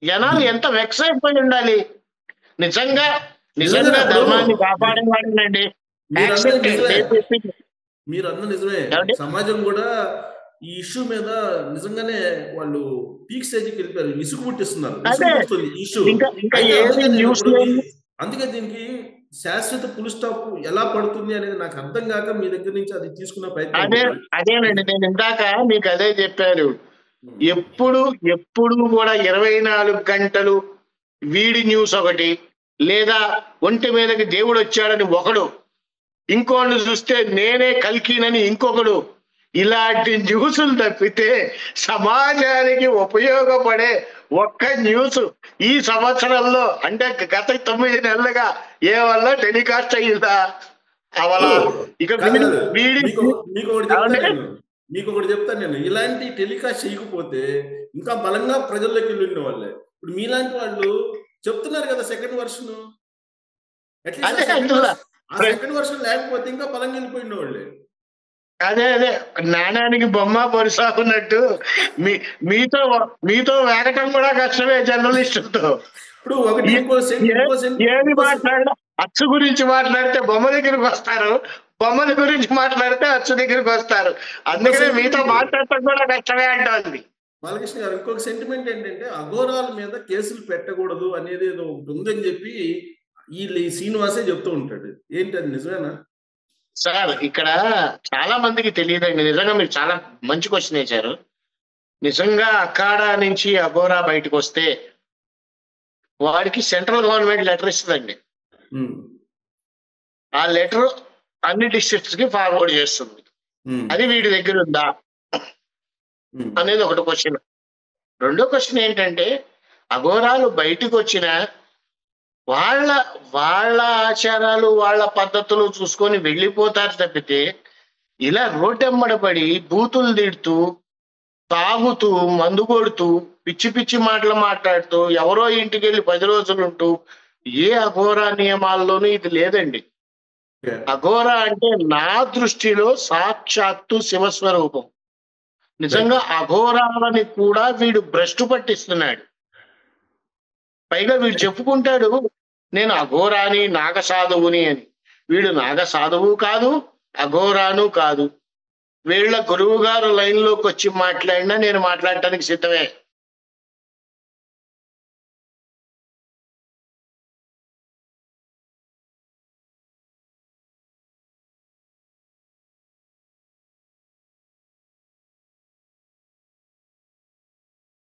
జనాలు ఎంత వెక్స్ అయిపోయి ఉండాలి. నిజంగా ధర్మాన్ని కాపాడేవాడినండి. మీరు అన్న నిజమే, సమాజం కూడా ఈ ఇష్యూ మీద నిజంగానే వాళ్ళు పీక్ స్టేజ్కి వెళ్ళిపోయారు, విసుగు పుట్టిస్తున్నారు. అందుకే దీనికి శాశ్వత పుల్ స్టాప్ ఎలా పడుతుంది అనేది నాకు అర్థం కాక మీ దగ్గర నుంచి అది తీసుకున్న ప్రయత్నం. అదేనండి, నేను ఇందాక మీకు అదే చెప్పాను. ఎప్పుడు కూడా 24 గంటలు వీడి న్యూస్ ఒకటి, లేదా ఒంటి మీదకి దేవుడు వచ్చాడని ఒకడు, ఇంకోళ్ళు చూస్తే నేనే కల్కినని ఇంకొకడు, ఇలాంటి న్యూస్లు తప్పితే సమాజానికి ఉపయోగపడే ఒక్క న్యూస్ ఈ సంవత్సరంలో, అంటే గత 9 నెలలుగా ఏ వల్ల టెలికాస్ట్ అయ్యిందా? అవలా ఇక మీకు ఒకటి చెప్తాను నేను, ఇలాంటి టెలికాస్ట్ చేయకపోతే ఇంకా బలంగా ప్రజల్లోకి వెళ్ళిన వాళ్ళే. ఇప్పుడు మీలాంటి వాళ్ళు చెప్తున్నారు కదా సెకండ్ వర్షన్, సెకండ్ వర్షన్ లేకపోతే ఇంకా బలంగా వెళ్ళిపోయిన వాళ్ళే. అదే నాణానికి బొమ్మ పొరుసాకున్నట్టు మీతో వేగటం కూడా కష్టమే జర్నలిస్టులతో. ఇప్పుడు ఏది మాట్లాడినా అచ్చు గురించి మాట్లాడితే బొమ్మ దగ్గరికి వస్తారు, బొమ్మల గురించి మాట్లాడితే అచ్చు దగ్గరికి వస్తారు. అందుకనే మీతో మాట్లాడటం కూడా కష్టమే అంటుంది. బాలకృష్ణ గారు, ఇంకొక సెంటిమెంట్ ఏంటంటే అఘోరాల మీద కేసులు పెట్టకూడదు అనేది ఏదో ఒకటి ఉందని చెప్పి ఈ శ్రీనివాసే చెప్తూ ఉంటాడు. ఏంటి అది నిజమేనా? సార్, ఇక్కడ చాలా మందికి తెలియదండి. నిజంగా మీరు చాలా మంచి క్వశ్చన్ వేశారు. నిజంగా అఖాడా నుంచి అఘోరా బయటకు వస్తే వాడికి సెంట్రల్ గవర్నమెంట్ లెటర్ ఇస్తుందండి. ఆ లెటర్ అన్ని డిస్ట్రిక్ట్స్ కి ఫార్వర్డ్ చేస్తుంది. అది వీడి దగ్గర ఉందా అనేది ఒకటి క్వశ్చన్. రెండో క్వశ్చన్ ఏంటంటే, అఘోరాలు బయటకు వచ్చిన వాళ్ళ ఆచారాలు, వాళ్ళ పద్ధతులు చూసుకొని వెళ్ళిపోతారు తప్పితే, ఇలా రోడ్డెమ్మడబడి బూతులు తిడుతూ, తాగుతూ, మందు కొడుతూ, పిచ్చి పిచ్చి మాటలు మాట్లాడుతూ, ఎవరో ఇంటికి వెళ్ళి 10 రోజులు ఉంటూ, ఏ అఘోరా నియమాల్లోనూ ఇది లేదండి. అఘోరా అంటే నా దృష్టిలో సాక్షాత్తు శివస్వరూపం. నిజంగా అఘోరాలని కూడా వీడు భ్రష్టు పట్టిస్తున్నాడు. పైగా వీడు చెప్పుకుంటాడు నేను అఘోరాని, నాగసాధువుని అని. వీడు నాగసాధువు కాదు, అఘోరాను కాదు. వీళ్ళ గురువు గారు లైన్లోకి వచ్చి మాట్లాడినా నేను మాట్లాడటానికి సిద్ధమే.